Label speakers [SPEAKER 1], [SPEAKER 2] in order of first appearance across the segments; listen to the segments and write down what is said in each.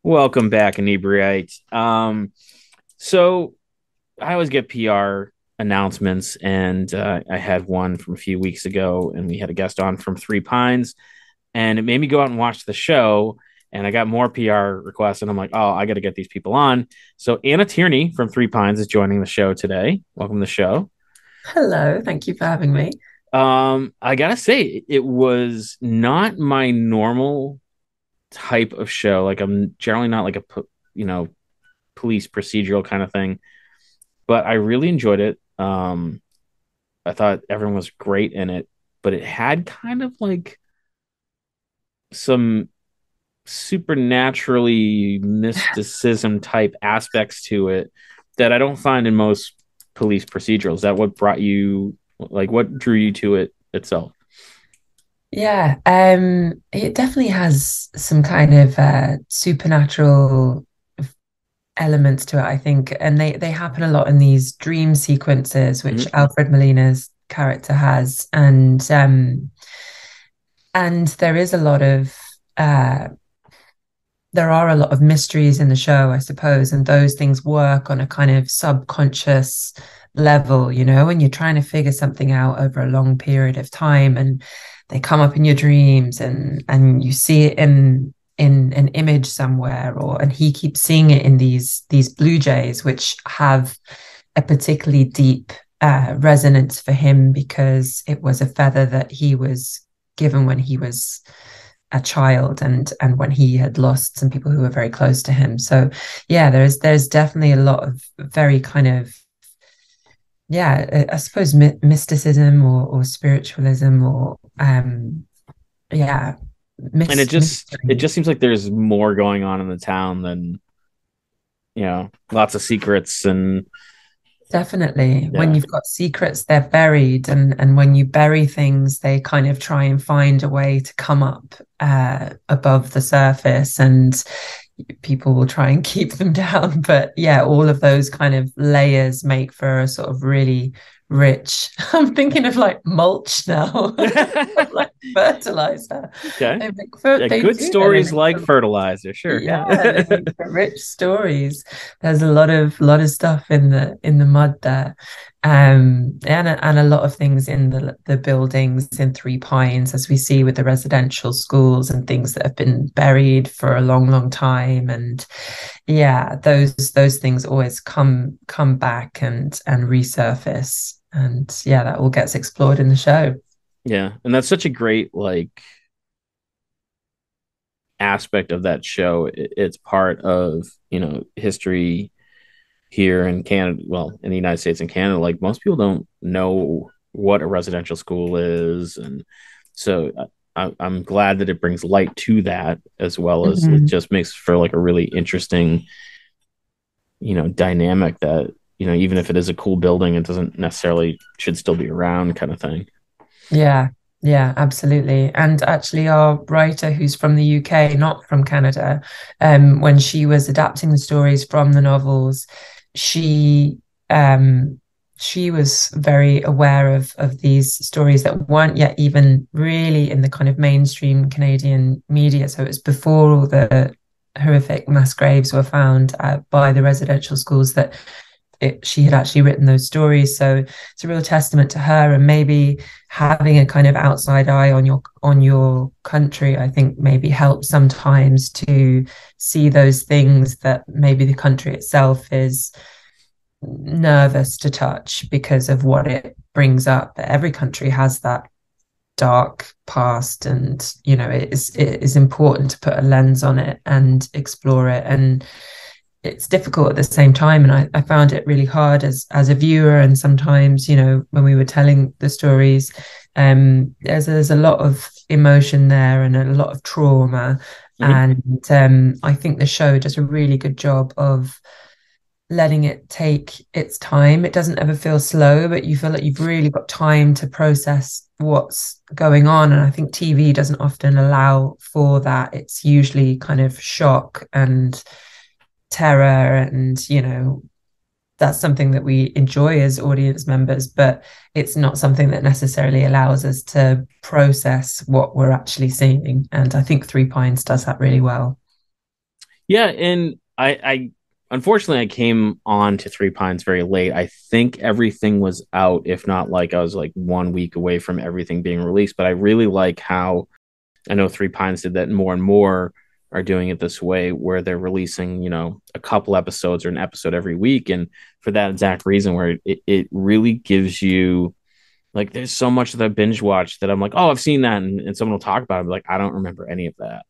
[SPEAKER 1] Welcome back, Inebri-art. So I always get PR announcements, and I had one from a few weeks ago, and we had a guest on from Three Pines, and it made me go out and watch the show. And I got more PR requests, and I'm like, oh, I got to get these people on. So Anna Tierney from Three Pines is joining the show today. Welcome to the show.
[SPEAKER 2] Hello, thank you for having me.
[SPEAKER 1] I gotta say, it was not my normal type of show. Like I'm generally not like you know police procedural kind of thing, but I really enjoyed it. I thought everyone was great in it, but it had kind of like some supernaturally mysticism type aspects to it that I don't find in most police procedurals. Is that what brought you, like, what drew you to it itself?
[SPEAKER 2] Yeah, it definitely has some kind of supernatural elements to it, I think, and they happen a lot in these dream sequences, which
[SPEAKER 1] Mm-hmm.
[SPEAKER 2] Alfred Molina's character has, and there is a lot of uh there are a lot of mysteries in the show, I suppose, and those things work on a kind of subconscious level, when you're trying to figure something out over a long period of time and they come up in your dreams and you see it in an image somewhere, or and he keeps seeing it in these blue jays, which have a particularly deep resonance for him because it was a feather that he was given when he was a child, and when he had lost some people who were very close to him. So yeah, there's definitely a lot of very kind of, yeah, I suppose mysticism or spiritualism, or yeah,
[SPEAKER 1] And it
[SPEAKER 2] mystery.
[SPEAKER 1] just seems like there's more going on in the town than lots of secrets and
[SPEAKER 2] Definitely. When
[SPEAKER 1] yeah.
[SPEAKER 2] you've got secrets, they're buried, and when you bury things, they kind of try and find a way to come up above the surface, and people will try and keep them down. But yeah, all of those kind of layers make for a sort of really rich. I'm thinking of like mulch now, like fertilizer.
[SPEAKER 1] Okay.
[SPEAKER 2] They make
[SPEAKER 1] Yeah,
[SPEAKER 2] they
[SPEAKER 1] good
[SPEAKER 2] do. They
[SPEAKER 1] stories
[SPEAKER 2] make
[SPEAKER 1] like
[SPEAKER 2] for,
[SPEAKER 1] fertilizer, sure.
[SPEAKER 2] yeah, they
[SPEAKER 1] Yeah.
[SPEAKER 2] make for rich stories. There's a lot of stuff in the mud there, and a lot of things in the buildings in Three Pines, as we see with the residential schools and things that have been buried for a long, long time. And yeah, those things always come back and resurface. And yeah, that all gets explored in the show.
[SPEAKER 1] Yeah. And that's such a great like aspect of that show. It's part of, history here in Canada, well, in the United States and Canada. Like most people don't know what a residential school is. And so I'm glad that it brings light to that, as well as it
[SPEAKER 2] Mhm.
[SPEAKER 1] just makes for like a really interesting, dynamic that, even if it is a cool building, it doesn't necessarily should still be around kind of thing.
[SPEAKER 2] Yeah, yeah, absolutely. And actually, our writer, who's from the UK, not from Canada, when she was adapting the stories from the novels, she um, she was very aware of these stories that weren't yet even really in the kind of mainstream Canadian media. So it was before all the horrific mass graves were found by the residential schools that she had actually written those stories. So it's a real testament to her, and maybe having a kind of outside eye on your country, I think maybe helps sometimes to see those things that maybe the country itself is nervous to touch because of what it brings up. Every country has that dark past, and it is important to put a lens on it and explore it. And it's difficult at the same time, and I found it really hard as a viewer. And sometimes, when we were telling the stories, there's a lot of emotion there and a lot of trauma.
[SPEAKER 1] Mm-hmm.
[SPEAKER 2] And I think the show does a really good job of letting it take its time. It doesn't ever feel slow, but you feel like you've really got time to process what's going on. And I think TV doesn't often allow for that. It's usually kind of shock and terror, and that's something that we enjoy as audience members, but it's not something that necessarily allows us to process what we're actually seeing. And I think Three Pines does that really well.
[SPEAKER 1] Yeah, and I unfortunately I came on to Three Pines very late. I think everything was out, if not like I was like 1 week away from everything being released. But I really like how I know Three Pines did that, and more are doing it this way, where they're releasing, a couple episodes or an episode every week, and for that exact reason, where it really gives you like there's so much that I binge watched that I'm like, oh, I've seen that, and someone will talk about it, like I don't remember any of that.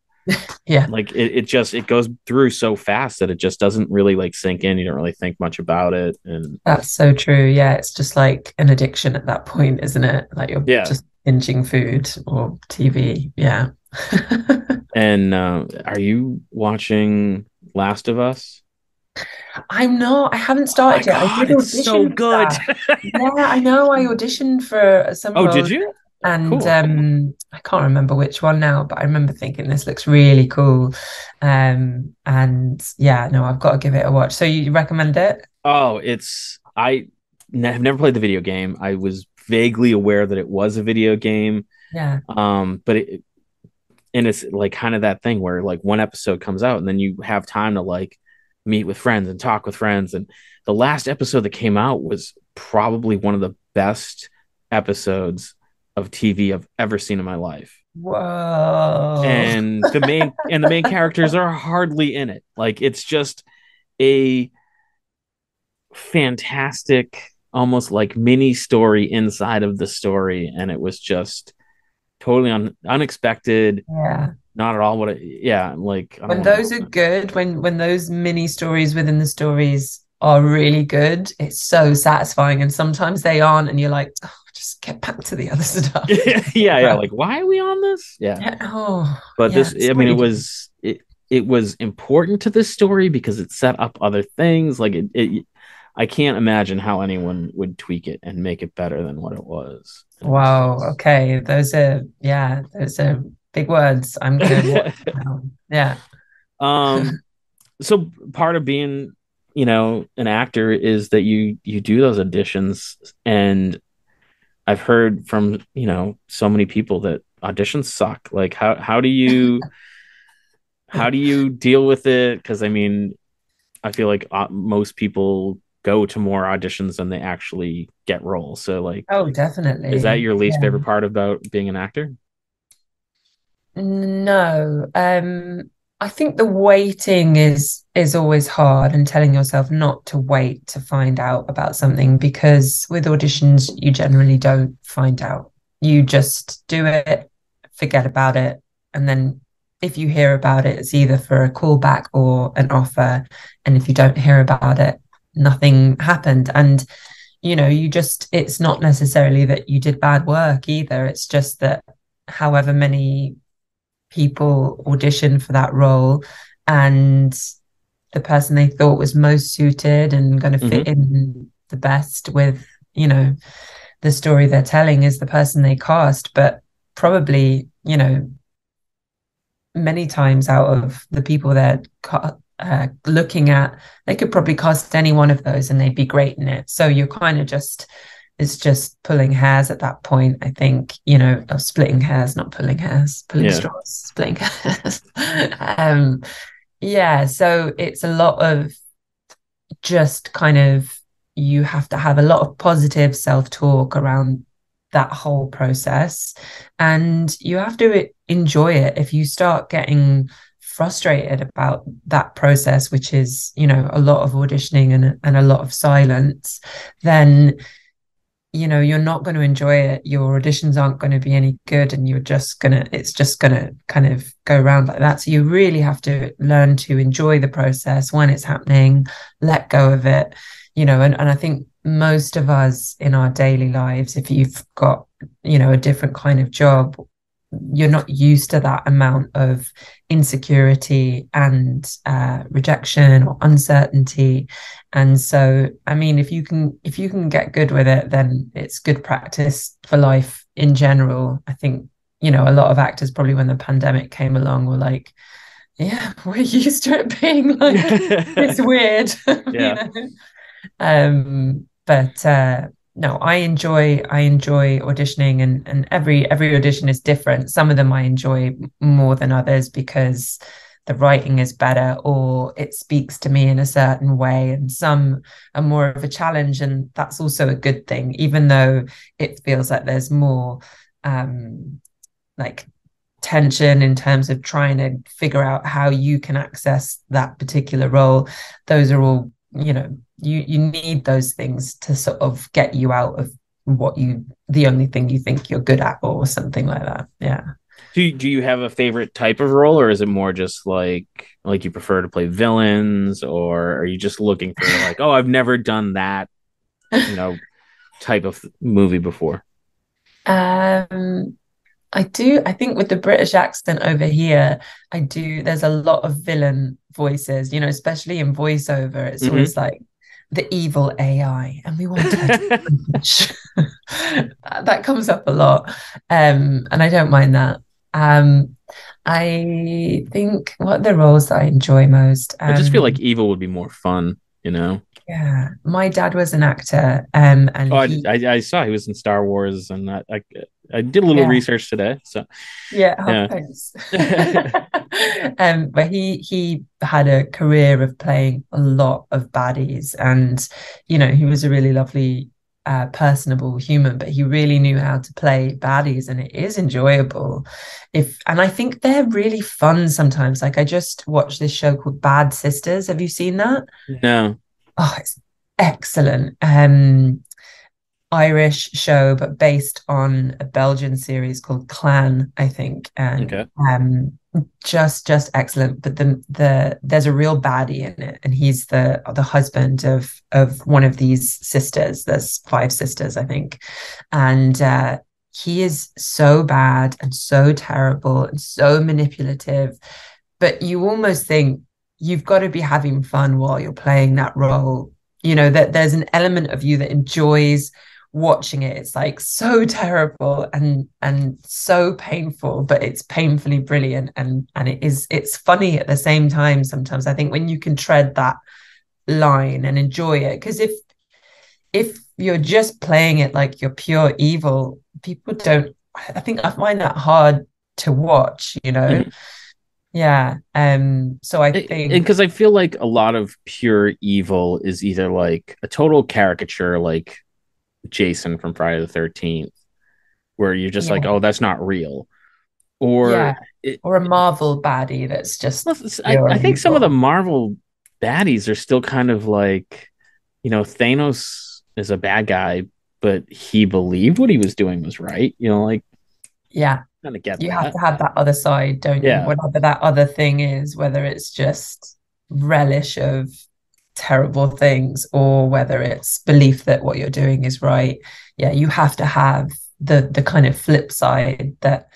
[SPEAKER 2] Yeah,
[SPEAKER 1] Like it goes through so fast that it just doesn't really like sink in. You don't really think much about it, and
[SPEAKER 2] that's so true. Yeah, it's just like an addiction at that point, isn't it? Like you're
[SPEAKER 1] yeah.
[SPEAKER 2] just binging food or TV. Yeah.
[SPEAKER 1] And are you watching Last of Us?
[SPEAKER 2] I'm not. I haven't
[SPEAKER 1] Oh my
[SPEAKER 2] started yet. I
[SPEAKER 1] god,
[SPEAKER 2] did
[SPEAKER 1] it's so
[SPEAKER 2] audition for
[SPEAKER 1] good.
[SPEAKER 2] that. Yeah, I know. I auditioned for some
[SPEAKER 1] Oh, did
[SPEAKER 2] roles,
[SPEAKER 1] you?
[SPEAKER 2] and
[SPEAKER 1] Cool.
[SPEAKER 2] I can't remember which one now, but I remember thinking this looks really cool. And yeah, no, I've got to give it a watch. So you recommend it?
[SPEAKER 1] Oh, have never played the video game. I was vaguely aware that it was a video game.
[SPEAKER 2] Yeah.
[SPEAKER 1] But and it's like kind of that thing where like one episode comes out and then you have time to like meet with friends and talk with friends. And the last episode that came out was probably one of the best episodes of TV I've ever seen in my life.
[SPEAKER 2] Whoa.
[SPEAKER 1] And the main characters are hardly in it. Like it's just a fantastic, almost like mini story inside of the story, and it was just totally unexpected.
[SPEAKER 2] Yeah.
[SPEAKER 1] Not at all what yeah, like I don't
[SPEAKER 2] When
[SPEAKER 1] want
[SPEAKER 2] those are
[SPEAKER 1] to.
[SPEAKER 2] good, when those mini stories within the stories are really good, it's so satisfying. And sometimes they aren't, and you're like, oh, just get back to the other stuff.
[SPEAKER 1] Yeah, like why are we on this? Yeah.
[SPEAKER 2] Yeah. Oh,
[SPEAKER 1] But
[SPEAKER 2] yeah.
[SPEAKER 1] this,
[SPEAKER 2] It's
[SPEAKER 1] I mean,
[SPEAKER 2] really good.
[SPEAKER 1] it was important to this story because it set up other things. Like I can't imagine how anyone would tweak it and make it better than what it was. And it's
[SPEAKER 2] Wow.
[SPEAKER 1] just
[SPEAKER 2] Okay. Those are big words. I'm gonna watch now. Yeah.
[SPEAKER 1] um so part of being, an actor is that you do those auditions, and I've heard from, so many people that auditions suck. Like how do you deal with it? Because I mean, I feel like most people go to more auditions than they actually get roles. So like,
[SPEAKER 2] Oh,
[SPEAKER 1] is that
[SPEAKER 2] definitely.
[SPEAKER 1] your least
[SPEAKER 2] Yeah.
[SPEAKER 1] favorite part about being an actor?
[SPEAKER 2] No, I think the waiting is always hard, and telling yourself not to wait to find out about something, because with auditions you generally don't find out. You just do it, forget about it, and then if you hear about it, it's either for a callback or an offer. And if you don't hear about it, nothing happened. And you just, it's not necessarily that you did bad work either. It's just that however many people audition for that role, and the person they thought was most suited and going to fit
[SPEAKER 1] Mm-hmm.
[SPEAKER 2] in the best with the story they're telling is the person they cast. But probably many times out of the people they're looking at, they could probably cast any one of those and they'd be great in it. So you're kind of just, it's just pulling hairs at that point, I think, splitting hairs, not pulling hairs, pulling
[SPEAKER 1] Yeah.
[SPEAKER 2] straws, splitting hairs. Yeah, so it's a lot of just kind of, you have to have a lot of positive self-talk around that whole process, and you have to enjoy it. If you start getting frustrated about that process, which is a lot of auditioning and a lot of silence, then you're not going to enjoy it. Your auditions aren't going to be any good, and it's just gonna kind of go around like that. So you really have to learn to enjoy the process when it's happening, let go of it, and I think most of us in our daily lives, if you've got a different kind of job, you're not used to that amount of insecurity and rejection or uncertainty. And so, I mean, if you can get good with it, then it's good practice for life in general. I think a lot of actors probably, when the pandemic came along, were like, yeah, we're used to it being like it's weird.
[SPEAKER 1] Yeah.
[SPEAKER 2] But no, I enjoy auditioning, and every audition is different. Some of them I enjoy more than others because the writing is better or it speaks to me in a certain way, and some are more of a challenge, and that's also a good thing, even though it feels like there's more like tension in terms of trying to figure out how you can access that particular role. Those are all, you need those things to sort of get you out of the only thing you think you're good at or something like that. Yeah.
[SPEAKER 1] Do you have a favorite type of role, or is it more just like you prefer to play villains, or are you just looking for like, oh, I've never done that, you know, type of movie before?
[SPEAKER 2] um I do. I think with the British accent over here, I do. There's a lot of villain voices, especially in voiceover. It's
[SPEAKER 1] Mm-hmm.
[SPEAKER 2] always like the evil AI, and we want her to flinch. That comes up a lot, and I don't mind that. Um, I think what are the roles that I enjoy most.
[SPEAKER 1] I just feel like evil would be more fun, you know.
[SPEAKER 2] Yeah, my dad was an actor, and
[SPEAKER 1] Oh,
[SPEAKER 2] he,
[SPEAKER 1] I saw he was in Star Wars, and I did a little
[SPEAKER 2] yeah,
[SPEAKER 1] research today, so
[SPEAKER 2] yeah, oh,
[SPEAKER 1] yeah.
[SPEAKER 2] thanks. But he had a career of playing a lot of baddies, and he was a really lovely, personable human. But he really knew how to play baddies, and it is enjoyable. And I think they're really fun sometimes. Like I just watched this show called Bad Sisters. Have you seen that?
[SPEAKER 1] No.
[SPEAKER 2] Oh, it's excellent. Irish show, but based on a Belgian series called Clan, I think, and
[SPEAKER 1] Okay.
[SPEAKER 2] just excellent. But there's a real baddie in it, and he's the husband of one of these sisters. There's five sisters, I think, and he is so bad and so terrible and so manipulative. But you almost think you've got to be having fun while you're playing that role. That there's an element of you that enjoys watching it. It's like so terrible and so painful, but it's painfully brilliant, and it's funny at the same time. Sometimes I think when you can tread that line and enjoy it, because if you're just playing it like you're pure evil, people don't, I think I find that hard to watch.
[SPEAKER 1] Mhm.
[SPEAKER 2] Yeah. So I
[SPEAKER 1] And
[SPEAKER 2] think,
[SPEAKER 1] because I feel like a lot of pure evil is either like a total caricature, like Jason from Friday the 13th, where you're just like,
[SPEAKER 2] yeah,
[SPEAKER 1] oh, that's not real. Or
[SPEAKER 2] yeah,
[SPEAKER 1] it,
[SPEAKER 2] or a Marvel baddie that's just
[SPEAKER 1] well, I
[SPEAKER 2] pure
[SPEAKER 1] think some of the
[SPEAKER 2] evil.
[SPEAKER 1] Marvel baddies are still kind of like, Thanos is a bad guy, but he believed what he was doing was right. Like,
[SPEAKER 2] Yeah,
[SPEAKER 1] kind of get
[SPEAKER 2] you have
[SPEAKER 1] that.
[SPEAKER 2] to have that other side, don't you?
[SPEAKER 1] Yeah.
[SPEAKER 2] Whatever that other thing is, whether it's just relish of terrible things or whether it's belief that what you're doing is right. Yeah, you have to have the kind of flip side that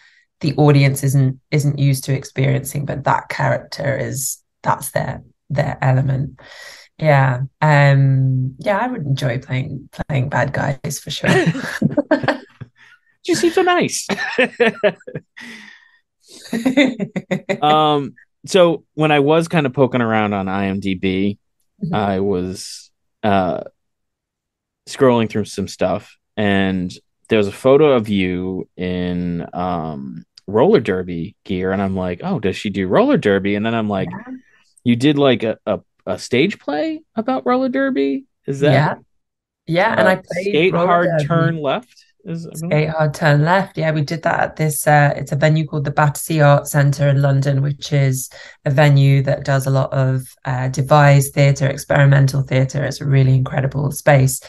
[SPEAKER 2] the audience isn't used to experiencing, but that character that's their element. Yeah. Yeah, I would enjoy playing bad guys for sure.
[SPEAKER 1] You seem so nice. um, so when I was kind of poking around on IMDb, I was scrolling through some stuff, and there was a photo of you in roller derby gear, and I'm like, oh, does she do roller derby? And then I'm like,
[SPEAKER 2] Yeah.
[SPEAKER 1] you did like a stage play about roller derby? Is that
[SPEAKER 2] Yeah. Yeah, and I played
[SPEAKER 1] skate
[SPEAKER 2] roller
[SPEAKER 1] hard,
[SPEAKER 2] derby.
[SPEAKER 1] turn left? Is I believe?
[SPEAKER 2] Skate hard, turn left. Yeah, we did that at this. It's a venue called the Battersea Art Centre in London, which is a venue that does a lot of devised theatre, experimental theatre. It's a really incredible space,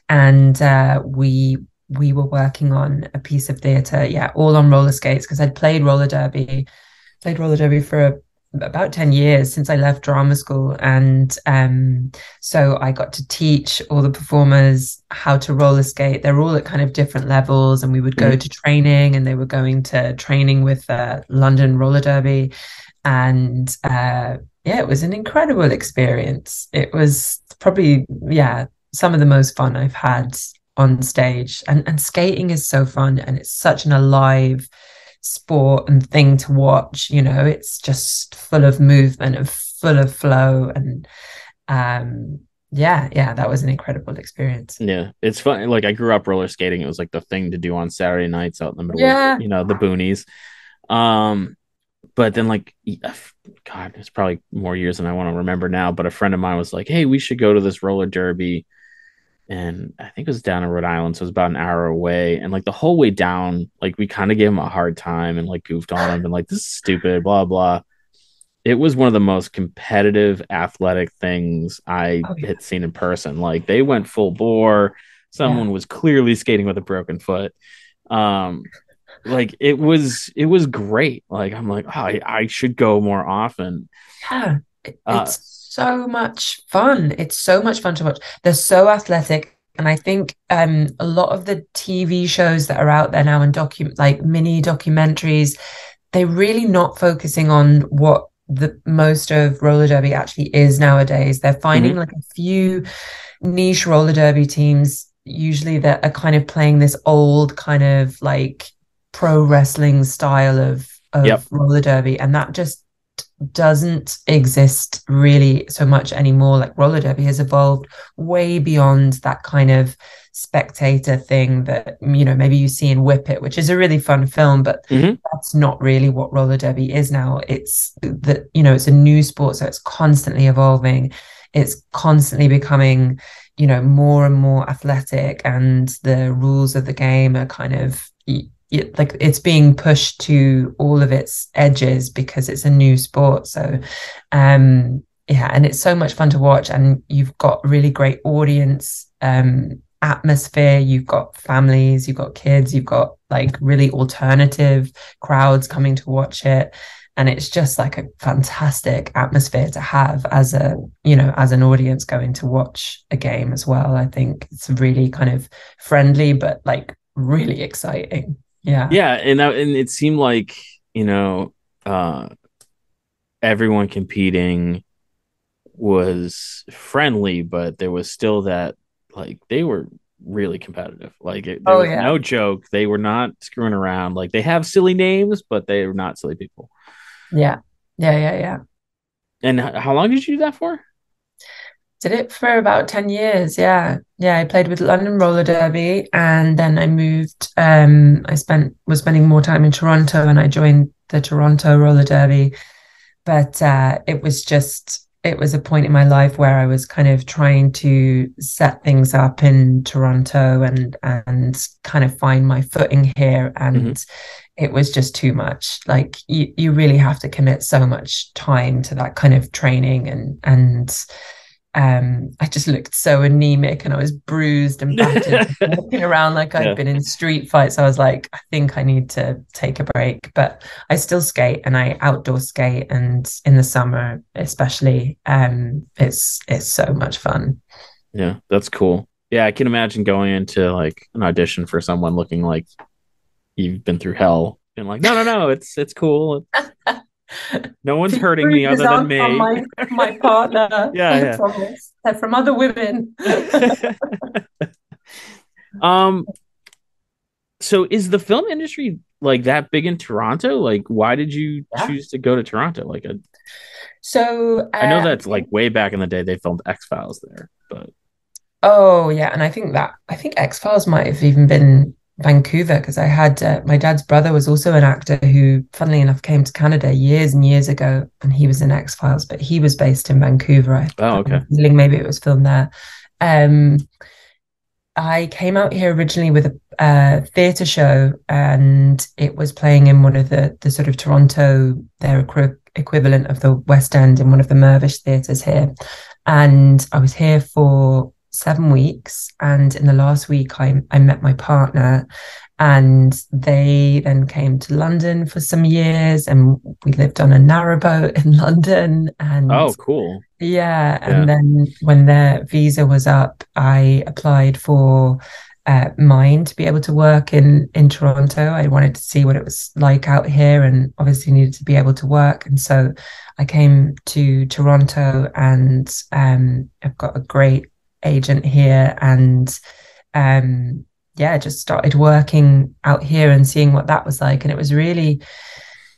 [SPEAKER 2] and we were working on a piece of theatre. Yeah, all on roller skates because I'd played roller derby for about 10 years since I left drama school. And so I got to teach all the performers how to roller skate. They're all at kind of different levels, and we would go
[SPEAKER 1] Mhm.
[SPEAKER 2] to training, and they were going to training with London Roller Derby. And yeah, it was an incredible experience. It was probably, yeah, some of the most fun I've had on stage. And skating is so fun, and it's such an alive sport and thing to watch. It's just full of movement and full of flow. And yeah, that was an incredible experience.
[SPEAKER 1] Yeah, it's fun. Like I grew up roller skating. It was like the thing to do on Saturday nights out in the middle of,
[SPEAKER 2] Yeah.
[SPEAKER 1] the boonies. Um, but then like God, it's probably more years than I want to remember now, but a friend of mine was like, hey, we should go to this roller derby, and I think it was down in Rhode Island, so it was about an hour away. And like the whole way down, like we kind of gave him a hard time and like goofed on him and like, this is stupid, blah blah. It was one of the most competitive athletic things I
[SPEAKER 2] Oh,
[SPEAKER 1] had seen in person. Like they went full bore.
[SPEAKER 2] yeah.
[SPEAKER 1] Someone was clearly skating with a broken foot. Um, like it was great. Like I'm like, oh, I should go more often.
[SPEAKER 2] Yeah,
[SPEAKER 1] Uh,
[SPEAKER 2] it's so much fun. It's so much fun to watch. They're so athletic. And I think a lot of the TV shows that are out there now and like mini documentaries, they're really not focusing on what the most of roller derby actually is nowadays. They're finding
[SPEAKER 1] mhm.
[SPEAKER 2] like a few niche roller derby teams, usually that are kind of playing this old kind of like pro wrestling style
[SPEAKER 1] Yep.
[SPEAKER 2] of roller derby, and that just doesn't exist really so much anymore. Like roller derby has evolved way beyond that kind of spectator thing that maybe you see in Whip It, which is a really fun film, but
[SPEAKER 1] Mhm.
[SPEAKER 2] that's not really what roller derby is now. It's that it's a new sport, so it's constantly evolving. It's constantly becoming more and more athletic, and the rules of the game are kind of like it's being pushed to all of its edges because it's a new sport. So yeah, and it's so much fun to watch, and you've got really great audience atmosphere. You've got families, you've got kids, you've got like really alternative crowds coming to watch it, and it's just like a fantastic atmosphere to have as as an audience going to watch a game as well. I think it's really kind of friendly but like really exciting. Yeah.
[SPEAKER 1] Yeah, and it seemed like, you know, uh everyone competing was friendly, but there was still that, like they were really competitive. Like there
[SPEAKER 2] Oh
[SPEAKER 1] was
[SPEAKER 2] yeah.
[SPEAKER 1] no joke. They were not screwing around. Like they have silly names, but they were not silly people.
[SPEAKER 2] Yeah. Yeah, yeah, yeah.
[SPEAKER 1] And how long did you do that for?
[SPEAKER 2] Did it for about 10 years. Yeah. Yeah. I played with London Roller Derby, and then I moved. Was spending more time in Toronto, and I joined the Toronto Roller Derby. But it was a point in my life where I was kind of trying to set things up in Toronto and kind of find my footing here.
[SPEAKER 1] Hmm.
[SPEAKER 2] And it was just too much. Like you really have to commit so much time to that kind of training, and I just looked so anemic, and I was bruised and battered, walking around like I'd
[SPEAKER 1] Yeah.
[SPEAKER 2] been in street fights. I was like, I think I need to take a break, but I still skate, and I outdoor skate, and in the summer especially, it's so much fun.
[SPEAKER 1] Yeah, that's cool. Yeah, I can imagine going into like an audition for someone looking like you've been through hell and like, no, no, no, it's cool. No one's
[SPEAKER 2] These
[SPEAKER 1] hurting me
[SPEAKER 2] bruises
[SPEAKER 1] other than
[SPEAKER 2] aren't from
[SPEAKER 1] me.
[SPEAKER 2] my partner, I
[SPEAKER 1] Yeah,
[SPEAKER 2] promise. They're from other women.
[SPEAKER 1] yeah. um, so is the film industry like that big in Toronto? Like, why did you
[SPEAKER 2] Yeah.
[SPEAKER 1] choose to go to Toronto? Like,
[SPEAKER 2] So
[SPEAKER 1] I know that's like way back in the day they filmed X Files there, but
[SPEAKER 2] oh yeah, and I think X-Files might have even been Vancouver, because I had my dad's brother was also an actor who, funnily enough, came to Canada years and years ago, and he was in X-Files, but he was based in Vancouver.
[SPEAKER 1] oh,
[SPEAKER 2] I'm
[SPEAKER 1] okay.
[SPEAKER 2] feeling maybe it was filmed there. Um, I came out here originally with a theatre show, and it was playing in one of the sort of Toronto, their equivalent of the West End, in one of the Mirvish theatres here. And I was here for 7 weeks. And in the last week, I met my partner, and they then came to London for some years, and we lived on a narrowboat in London. And
[SPEAKER 1] Oh, cool.
[SPEAKER 2] yeah,
[SPEAKER 1] Yeah.
[SPEAKER 2] and then when their visa was up, I applied for mine to be able to work in Toronto. I wanted to see what it was like out here, and obviously needed to be able to work. And so I came to Toronto, and I've got a great agent here, and yeah, just started working out here and seeing what that was like. And it was really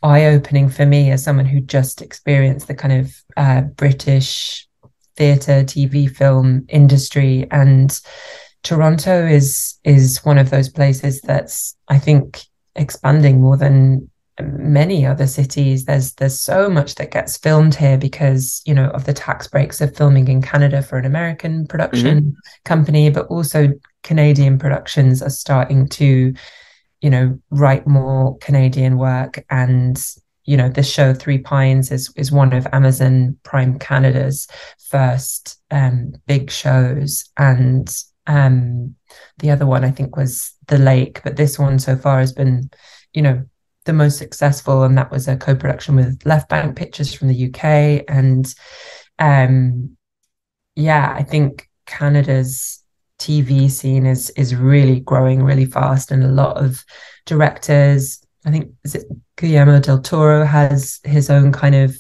[SPEAKER 2] eye-opening for me as someone who just experienced the kind of British theatre, TV, film industry. And Toronto is one of those places that's, I think, expanding more than many other cities. There's so much that gets filmed here because, you know, of the tax breaks of filming in Canada for an American
[SPEAKER 1] Hmm.
[SPEAKER 2] production company, but also Canadian productions are starting to, you know, write more Canadian work. And, you know, this show Three Pines is one of Amazon Prime Canada's first big shows. And the other one I think was The Lake, but this one so far has been, you know, the most successful, and that was a co-production with Left Bank Pictures from the UK. And um, yeah, I think Canada's TV scene is really growing really fast, and a lot of directors. I think is it Guillermo del Toro has his own kind of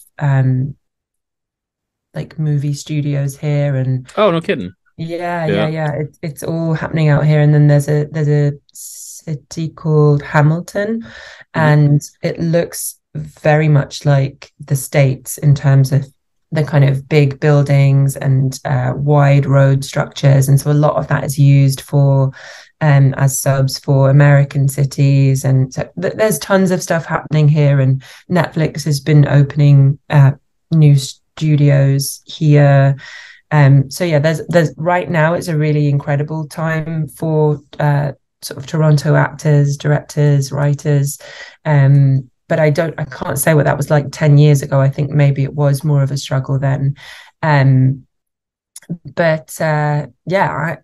[SPEAKER 2] like movie studios here, and
[SPEAKER 1] Oh, no kidding. Yeah.
[SPEAKER 2] yeah. It's all happening out here. And then there's a city called Hamilton,
[SPEAKER 1] Hmm.
[SPEAKER 2] and it looks very much like the States in terms of the kind of big buildings and wide road structures. And so a lot of that is used for as subs for American cities. And so there's tons of stuff happening here. And Netflix has been opening new studios here. So yeah, there's right now it's a really incredible time for sort of Toronto actors, directors, writers. But I can't say what that was like 10 years ago. I think maybe it was more of a struggle then. Um, but yeah,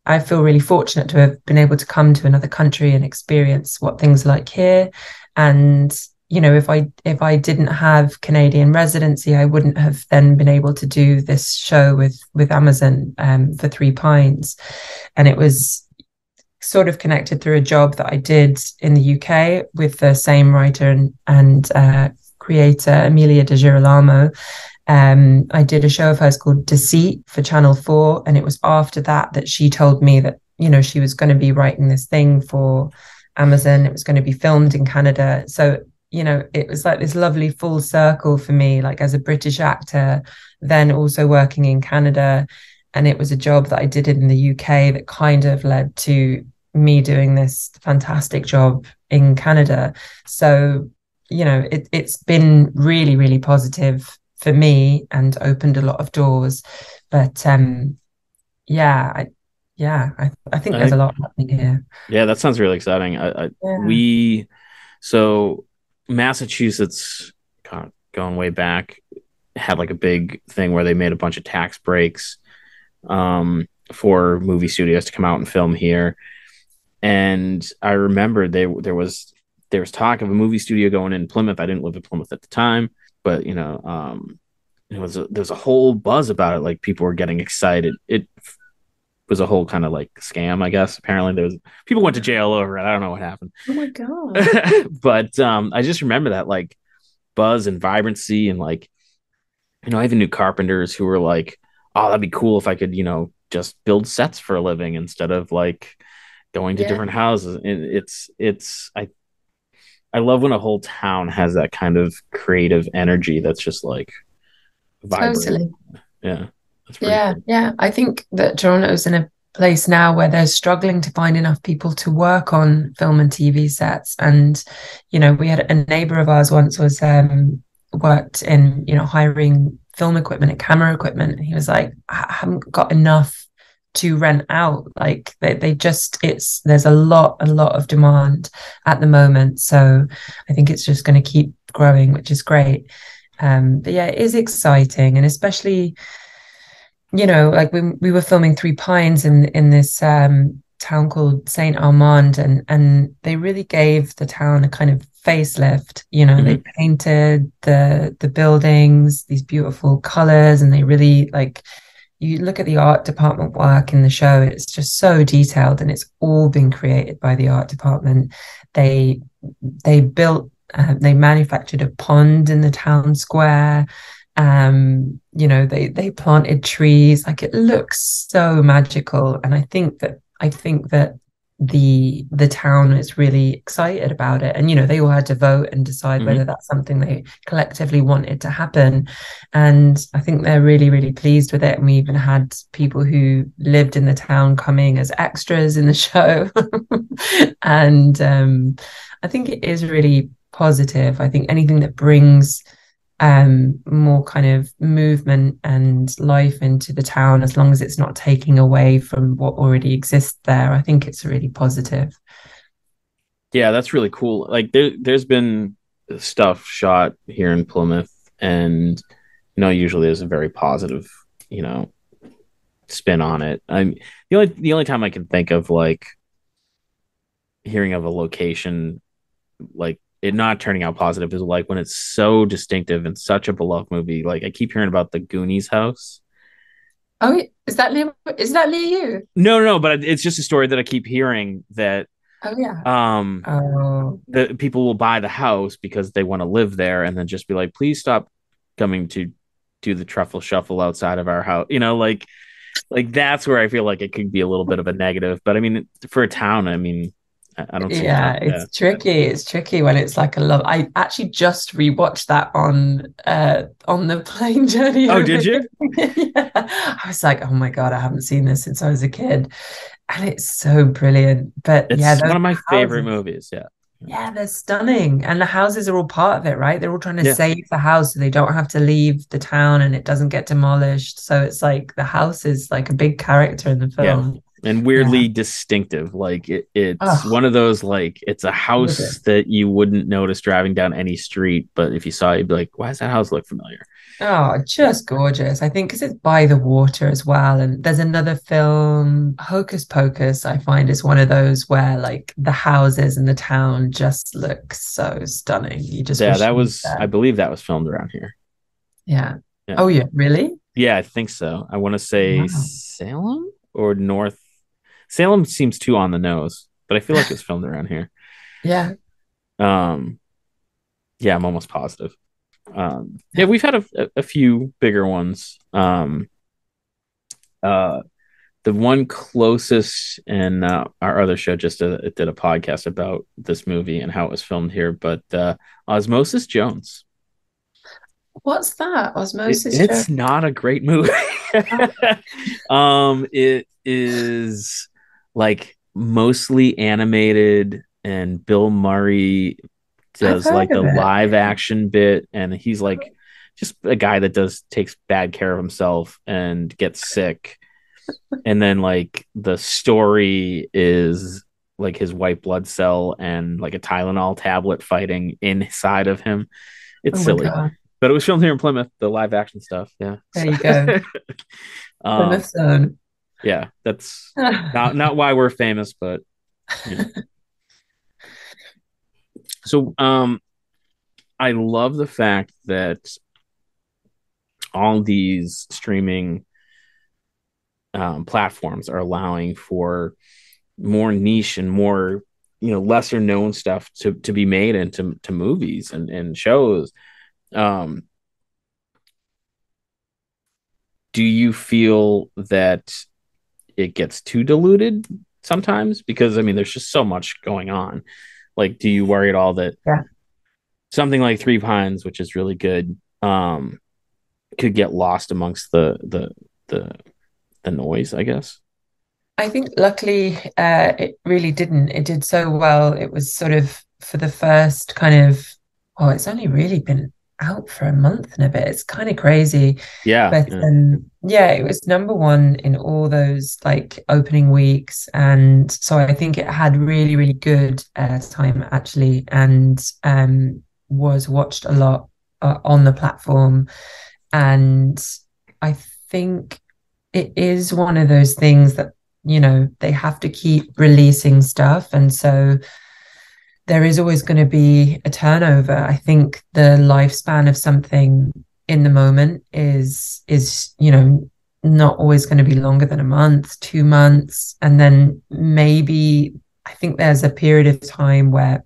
[SPEAKER 2] I feel really fortunate to have been able to come to another country and experience what things are like here. And you know, if I didn't have Canadian residency, I wouldn't have then been able to do this show with Amazon for Three Pines. And it was sort of connected through a job that I did in the UK with the same writer and creator Emilia de Girolamo. I did a show of hers called Deceit for Channel 4, and it was after that she told me that, you know, she was going to be writing this thing for Amazon. It was going to be filmed in Canada. So, you know, it was like this lovely full circle for me, like as a British actor, then also working in Canada. And it was a job that I did in the UK that kind of led to me doing this fantastic job in Canada. So, you know, it's been really, really positive for me and opened a lot of doors. But yeah, I think there's a
[SPEAKER 1] I
[SPEAKER 2] lot happening here.
[SPEAKER 1] Yeah, that sounds really exciting.
[SPEAKER 2] Yeah.
[SPEAKER 1] We so Massachusetts, God, going way back, had like a big thing where they made a bunch of tax breaks for movie studios to come out and film here. And I remember there was talk of a movie studio going in Plymouth. I didn't live in Plymouth at the time, but there was a whole buzz about it. Like people were getting excited. It was a whole kind of like scam, I guess. Apparently, there was people went to jail over it. I don't know what happened,
[SPEAKER 2] Oh my God.
[SPEAKER 1] but I just remember that like buzz and vibrancy, and like I even knew carpenters who were like, "Oh, that'd be cool if I could, just build sets for a living instead of like going to
[SPEAKER 2] Yeah,
[SPEAKER 1] different houses." And I love when a whole town has that kind of creative energy that's just like vibrant.
[SPEAKER 2] totally.
[SPEAKER 1] Yeah, that's pretty
[SPEAKER 2] Yeah,
[SPEAKER 1] cool.
[SPEAKER 2] yeah. I think that Toronto's in a place now where they're struggling to find enough people to work on film and TV sets. And, you know, we had a neighbor of ours once was worked in, you know, hiring film equipment and camera equipment. And he was like, I haven't got enough to rent out. Like they just there's a lot of demand at the moment. So I think it's just going to keep growing, which is great. But yeah, it is exciting, and especially, you know, like we were filming Three Pines in this town called Saint Armand, and they really gave the town a kind of facelift. You know, they
[SPEAKER 1] Hmm.
[SPEAKER 2] painted the buildings these beautiful colors, and they really like, you look at the art department work in the show, it's just so detailed, and it's all been created by the art department. They they manufactured a pond in the town square. You know, they planted trees. Like it looks so magical. And I think that the town is really excited about it. And you know, they all had to vote and decide whether
[SPEAKER 1] Hmm.
[SPEAKER 2] that's something they collectively wanted to happen. And I think they're really, really pleased with it. And we even had people who lived in the town coming as extras in the show. And I think it is really positive. I think anything that brings more kind of movement and life into the town, as long as it's not taking away from what already exists there, I think it's really positive.
[SPEAKER 1] Yeah, that's really cool. Like there's been stuff shot here in Plymouth, and usually there's a very positive, you know, spin on it. I'm the only time I can think of like hearing of a location like it not turning out positive is like when it's so distinctive and such a beloved movie. Like I keep hearing about the Goonies house.
[SPEAKER 2] Oh, is that near you?
[SPEAKER 1] No, no, no, but it's just a story that I keep hearing that
[SPEAKER 2] Oh yeah.
[SPEAKER 1] um
[SPEAKER 2] Oh
[SPEAKER 1] the people will buy the house because they want to live there and then just be like, please stop coming to do the truffle shuffle outside of our house. Like that's where I feel like it could be a little bit of a negative. But I mean, for a town, I mean, I don't see how.
[SPEAKER 2] yeah,
[SPEAKER 1] Yeah.
[SPEAKER 2] it's tricky. It's tricky when it's like a love. I actually just rewatched that on the plane journey
[SPEAKER 1] Oh,
[SPEAKER 2] over
[SPEAKER 1] did
[SPEAKER 2] here.
[SPEAKER 1] you?
[SPEAKER 2] Yeah. I was like, oh my God, I haven't seen this since I was a kid. And it's so brilliant. But yeah,
[SPEAKER 1] It's one
[SPEAKER 2] those
[SPEAKER 1] of my favorite
[SPEAKER 2] houses,
[SPEAKER 1] movies. Yeah.
[SPEAKER 2] yeah, they're stunning. And the houses are all part of it, right? They're all trying to
[SPEAKER 1] Yeah.
[SPEAKER 2] save the house so they don't have to leave the town and it doesn't get demolished. So it's like the house is like a big character in the
[SPEAKER 1] Yeah.
[SPEAKER 2] film.
[SPEAKER 1] And
[SPEAKER 2] Yeah.
[SPEAKER 1] weirdly distinctive. Like it's
[SPEAKER 2] Oh,
[SPEAKER 1] one of those like it's a house
[SPEAKER 2] gorgeous.
[SPEAKER 1] that you wouldn't notice driving down any street, but if you saw it, you'd be like, why does that house look familiar?
[SPEAKER 2] Oh,
[SPEAKER 1] Yeah.
[SPEAKER 2] just gorgeous. I think because it's by the water as well. And there's another film, Hocus Pocus, I find is one of those where like the houses and the town just look so stunning. You just
[SPEAKER 1] Yeah,
[SPEAKER 2] wish
[SPEAKER 1] that
[SPEAKER 2] you were
[SPEAKER 1] was I
[SPEAKER 2] there.
[SPEAKER 1] believe that was filmed around here.
[SPEAKER 2] Yeah.
[SPEAKER 1] Yeah.
[SPEAKER 2] Oh, yeah, really?
[SPEAKER 1] Yeah, I think so. I want to say
[SPEAKER 2] Wow.
[SPEAKER 1] Salem or North. Salem seems too on the nose, but I feel like it's filmed around here.
[SPEAKER 2] Yeah.
[SPEAKER 1] Um, yeah, I'm almost positive. Yeah,
[SPEAKER 2] Yeah.
[SPEAKER 1] we've had a few bigger ones. Uh, the one closest and our other show just did a podcast about this movie and how it was filmed here, but Osmosis Jones.
[SPEAKER 2] What's that? Osmosis Joe?
[SPEAKER 1] It's not a great movie.
[SPEAKER 2] Oh,
[SPEAKER 1] It is like mostly animated, and Bill Murray
[SPEAKER 2] I've
[SPEAKER 1] does
[SPEAKER 2] heard
[SPEAKER 1] like the
[SPEAKER 2] of it.
[SPEAKER 1] live
[SPEAKER 2] Yeah.
[SPEAKER 1] action bit, and he's like just a guy that does takes bad care of himself and gets sick. And then like the story is like his white blood cell and like a Tylenol tablet fighting inside of him. It's
[SPEAKER 2] Oh my
[SPEAKER 1] silly,
[SPEAKER 2] God.
[SPEAKER 1] but it was filmed here in Plymouth, the live action stuff. Yeah.
[SPEAKER 2] There
[SPEAKER 1] So,
[SPEAKER 2] you go.
[SPEAKER 1] um,
[SPEAKER 2] Plymouth Zone.
[SPEAKER 1] yeah, that's not why we're famous, but yeah. So, I love the fact that all these streaming platforms are allowing for more niche and more lesser known stuff to be made into to movies and shows. Um, do you feel that it gets too diluted sometimes? Because I mean, there's just so much going on. Like, do you worry at all that
[SPEAKER 2] Yeah.
[SPEAKER 1] something like Three Pines, which is really good, could get lost amongst the the noise, I guess?
[SPEAKER 2] I think luckily it really didn't. It did so well. It was sort of for the first kind of, oh, it's only really been out for a month and a bit. It's kind of crazy.
[SPEAKER 1] Yeah,
[SPEAKER 2] But
[SPEAKER 1] yeah.
[SPEAKER 2] yeah, it was number one in all those like opening weeks. And so I think it had really, really good time actually, and was watched a lot on the platform. And I think it is one of those things that, they have to keep releasing stuff. And so there is always going to be a turnover. I think the lifespan of something in the moment is, not always going to be longer than a month, 2 months. And then maybe I think there's a period of time where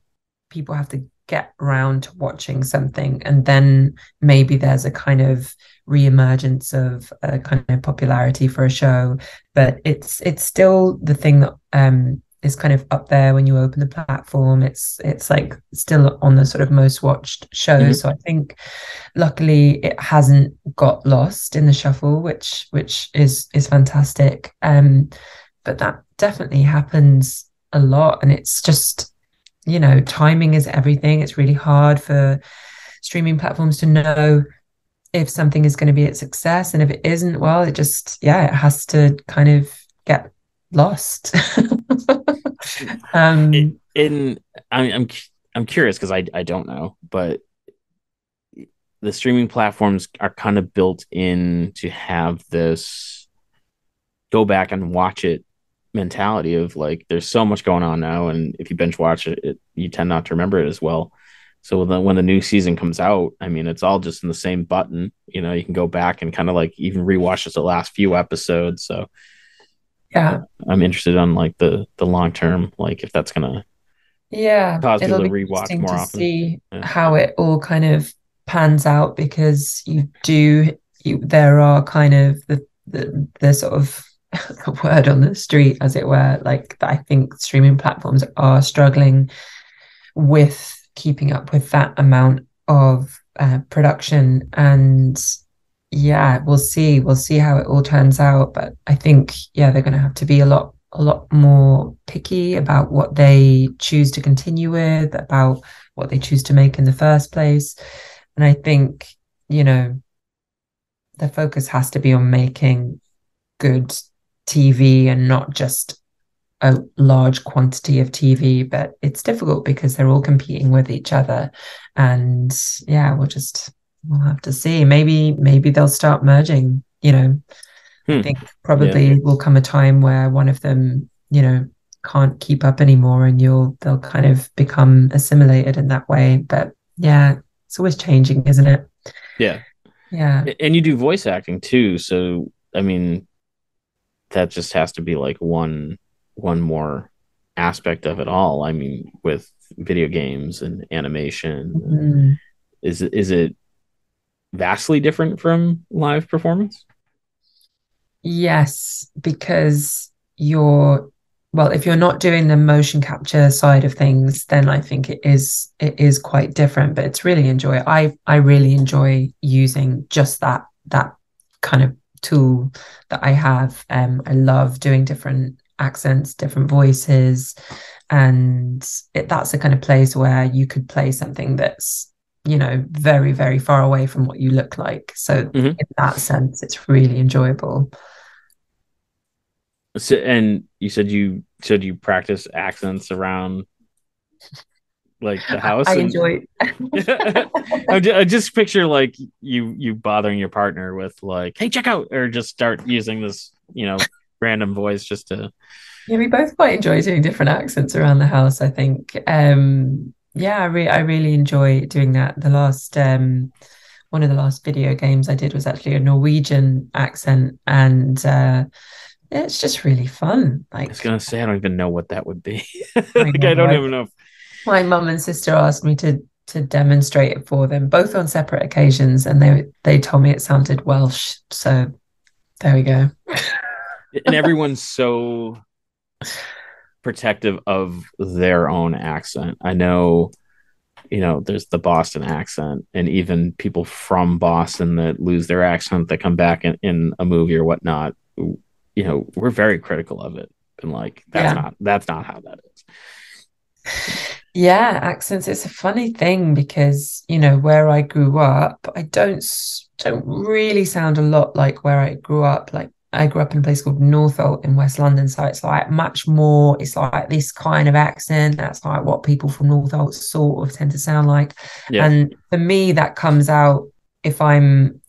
[SPEAKER 2] people have to get around to watching something, and then maybe there's a kind of reemergence of a kind of popularity for a show. But it's still the thing that is kind of up there when you open the platform. It's like still on the sort of most watched
[SPEAKER 1] Mhm.
[SPEAKER 2] shows. So I think luckily it hasn't got lost in the shuffle, which is fantastic. But that definitely happens a lot, and it's just timing is everything. It's really hard for streaming platforms to know if something is going to be a success, and if it isn't, well, it just, yeah, it has to kind of get lost.
[SPEAKER 1] It,
[SPEAKER 2] um
[SPEAKER 1] in I'm curious because I don't know, but the streaming platforms are kind of built in to have this go back and watch it mentality of like there's so much going on now, and if you binge watch it, you tend not to remember it as well. So when the new season comes out, I mean, it's all just in the same button. You can go back and kind of like even rewatch just the last few episodes. So
[SPEAKER 2] yeah,
[SPEAKER 1] I'm interested on like the long term, like if that's gonna
[SPEAKER 2] yeah,
[SPEAKER 1] cause
[SPEAKER 2] it'll
[SPEAKER 1] people to
[SPEAKER 2] be
[SPEAKER 1] rewatch
[SPEAKER 2] interesting
[SPEAKER 1] more
[SPEAKER 2] to
[SPEAKER 1] often.
[SPEAKER 2] see
[SPEAKER 1] Yeah.
[SPEAKER 2] how it all kind of pans out, because there are kind of the sort of the word on the street, as it were, like I think streaming platforms are struggling with keeping up with that amount of production. And yeah, we'll see how it all turns out, but I think, yeah, they're going to have to be a lot more picky about what they choose to continue with, about what they choose to make in the first place. And I think, you know the focus has to be on making good TV and not just a large quantity of TV. But it's difficult because they're all competing with each other. And yeah, we'll have to see. Maybe they'll start merging. I
[SPEAKER 1] Hmm.
[SPEAKER 2] think
[SPEAKER 1] Yeah.
[SPEAKER 2] probably will come a time where one of them, can't keep up anymore, and they'll kind of become assimilated in that way. But yeah, it's always changing, isn't it?
[SPEAKER 1] Yeah.
[SPEAKER 2] Yeah.
[SPEAKER 1] And you do voice acting too, so I mean that just has to be like one more aspect of it all. I mean, with video games and animation,
[SPEAKER 2] Mhm.
[SPEAKER 1] is it vastly different from live performance?
[SPEAKER 2] Yes, because if you're not doing the motion capture side of things, then I think it is quite different. But it's really enjoy. I really enjoy using just that kind of tool that I have. I love doing different accents, different voices, and that's the kind of place where you could play something that's very, very far away from what you look like. So
[SPEAKER 1] Mm-hmm.
[SPEAKER 2] in that sense, it's really enjoyable.
[SPEAKER 1] So, and you practice accents around like the
[SPEAKER 2] I
[SPEAKER 1] house, and
[SPEAKER 2] enjoy.
[SPEAKER 1] I just picture like you bothering your partner with like, "Hey, check out," or just start using this random voice just to.
[SPEAKER 2] Yeah, we both quite enjoy doing different accents around the house, I think. Yeah, I really enjoy doing that. One of the last video games I did was actually a Norwegian accent, and it's just really fun.
[SPEAKER 1] I was
[SPEAKER 2] Like,
[SPEAKER 1] gonna say I don't even know what that would be.
[SPEAKER 2] I
[SPEAKER 1] Like I
[SPEAKER 2] know,
[SPEAKER 1] don't even know.
[SPEAKER 2] my mum and sister asked me to demonstrate it for them, both on separate occasions, and they told me it sounded Welsh. So there we go.
[SPEAKER 1] And everyone's so protective of their own accent. I know, there's the Boston accent, and even people from Boston that lose their accent that come back in a movie or whatnot. We're very critical of it, and like
[SPEAKER 2] Yeah.
[SPEAKER 1] that's not how that is.
[SPEAKER 2] Yeah, accents. It's a funny thing because, where I grew up, I don't really sound a lot like where I grew up. Like I grew up in a place called Northolt in West London, so it's like much more. It's like this kind of accent. That's like what people from Northolt sort of tend to sound like.
[SPEAKER 1] Yeah.
[SPEAKER 2] And for me, that comes out if I'm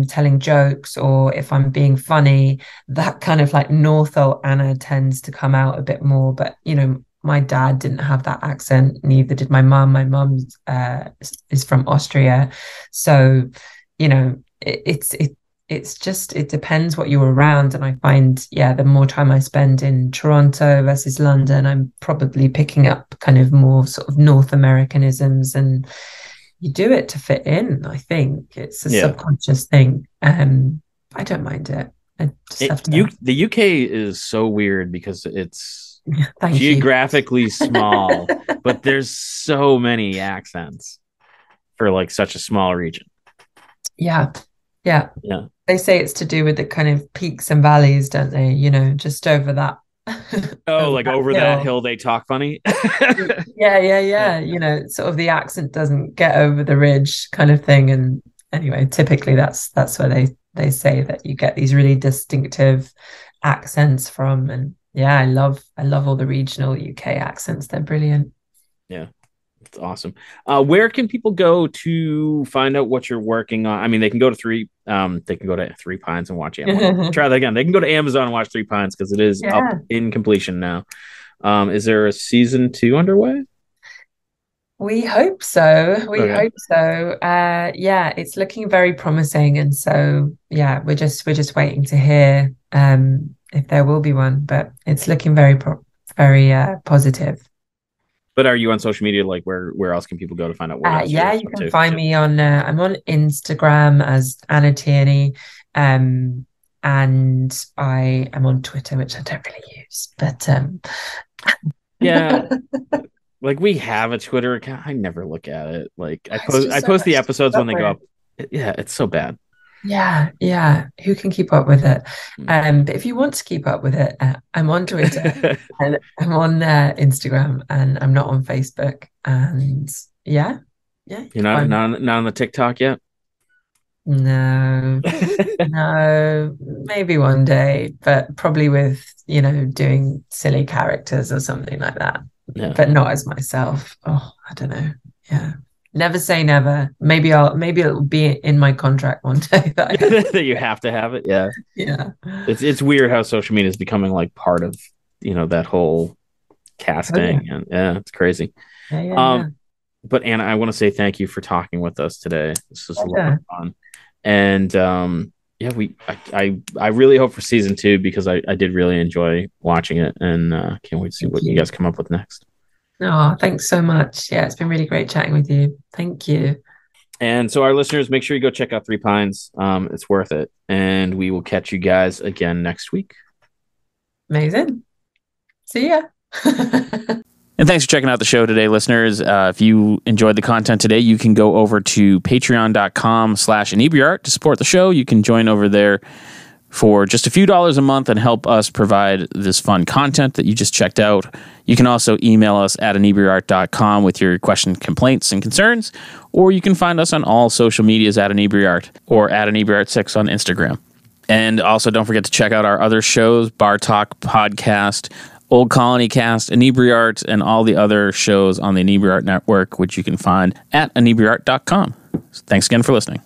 [SPEAKER 2] telling jokes or if I'm being funny. That kind of like Northolt Anna tends to come out a bit more. But my dad didn't have that accent, neither did my mum. My mum is from Austria. So, it's just, it depends what you're around. And I find, yeah, the more time I spend in Toronto versus London, I'm probably picking up kind of more sort of North Americanisms, and you do it to fit in. I think it's a
[SPEAKER 1] Yeah.
[SPEAKER 2] subconscious thing. I don't mind it. I just have to.
[SPEAKER 1] The UK is so weird because it's
[SPEAKER 2] Thank you.
[SPEAKER 1] geographically small, but there's so many accents for like such a small region.
[SPEAKER 2] Yeah. Yeah.
[SPEAKER 1] Yeah.
[SPEAKER 2] They say it's to do with the kind of peaks and valleys, don't they? Just over that
[SPEAKER 1] Oh,
[SPEAKER 2] over
[SPEAKER 1] like
[SPEAKER 2] that
[SPEAKER 1] over that
[SPEAKER 2] hill.
[SPEAKER 1] hill they talk funny.
[SPEAKER 2] Yeah, yeah, yeah. Sort of the accent doesn't get over the ridge kind of thing. And anyway, typically that's where they say that you get these really distinctive accents from. And yeah, I love all the regional UK accents. They're brilliant.
[SPEAKER 1] Yeah, it's awesome. Where can people go to find out what you're working on? I mean, they can go to Three Pines and watch try that again. They can go to Amazon and watch Three Pines because it is up
[SPEAKER 2] Yeah.
[SPEAKER 1] in completion now. Is there a season 2 underway?
[SPEAKER 2] We hope so. We
[SPEAKER 1] Okay.
[SPEAKER 2] hope so. Yeah, it's looking very promising, and so yeah, we're just waiting to hear if there will be one, but it's looking very positive.
[SPEAKER 1] But are you on social media? Like, where else can people go to find out what else
[SPEAKER 2] Yeah,
[SPEAKER 1] you're
[SPEAKER 2] you
[SPEAKER 1] up
[SPEAKER 2] can
[SPEAKER 1] to?
[SPEAKER 2] find me on I'm on Instagram as Anna Tierney, um, and I am on Twitter, which I don't really use, but
[SPEAKER 1] Yeah, like we have a Twitter account. I never look at it. Like
[SPEAKER 2] it's
[SPEAKER 1] I
[SPEAKER 2] just so
[SPEAKER 1] post the
[SPEAKER 2] much to keep
[SPEAKER 1] episodes when
[SPEAKER 2] up
[SPEAKER 1] they go
[SPEAKER 2] with.
[SPEAKER 1] up. Yeah, it's so bad.
[SPEAKER 2] Yeah, yeah. Who can keep up with it?
[SPEAKER 1] Mm.
[SPEAKER 2] But if you want to keep up with it, I'm on Twitter and I'm on Instagram and I'm not on Facebook. And yeah, yeah, you
[SPEAKER 1] You're
[SPEAKER 2] can
[SPEAKER 1] not
[SPEAKER 2] find me.
[SPEAKER 1] not on the TikTok yet.
[SPEAKER 2] No, no, maybe one day, but probably with, doing silly characters or something like that,
[SPEAKER 1] Yeah,
[SPEAKER 2] but not as myself. Oh, I don't know. Yeah. Never say never. Maybe it'll be in my contract one day that I have.
[SPEAKER 1] that you have to have it. Yeah,
[SPEAKER 2] Yeah.
[SPEAKER 1] it's weird how social media is becoming like part of that whole
[SPEAKER 2] Oh yeah.
[SPEAKER 1] casting, and yeah, it's crazy.
[SPEAKER 2] Yeah, yeah,
[SPEAKER 1] Um,
[SPEAKER 2] yeah.
[SPEAKER 1] but Anna, I want to say thank you for talking with us today. This was a lot of
[SPEAKER 2] Pleasure.
[SPEAKER 1] fun, and yeah, I really hope for season 2 because I did really enjoy watching it, and can't wait to see
[SPEAKER 2] Thank
[SPEAKER 1] what you
[SPEAKER 2] you.
[SPEAKER 1] guys come up with next.
[SPEAKER 2] Oh, thanks so much. Yeah, it's been really great chatting with you. Thank you.
[SPEAKER 1] And so, our listeners, make sure you go check out Three Pines. It's worth it, and we will catch you guys again next week.
[SPEAKER 2] Amazing. See ya.
[SPEAKER 3] And thanks for checking out the show today, listeners. If you enjoyed the content today, you can go over to patreon.com/Inebri-art to support the show. You can join over there for just a few dollars a month and help us provide this fun content that you just checked out. You can also email us at Inebri-art.com with your questions, complaints, and concerns, or you can find us on all social medias at Inebri-art or at Inebri-art6 on Instagram. And also don't forget to check out our other shows, Bar Talk Podcast, Old Colony Cast, Inebri-art, and all the other shows on the Inebri-art Network, which you can find at Inebri-art.com. Thanks again for listening.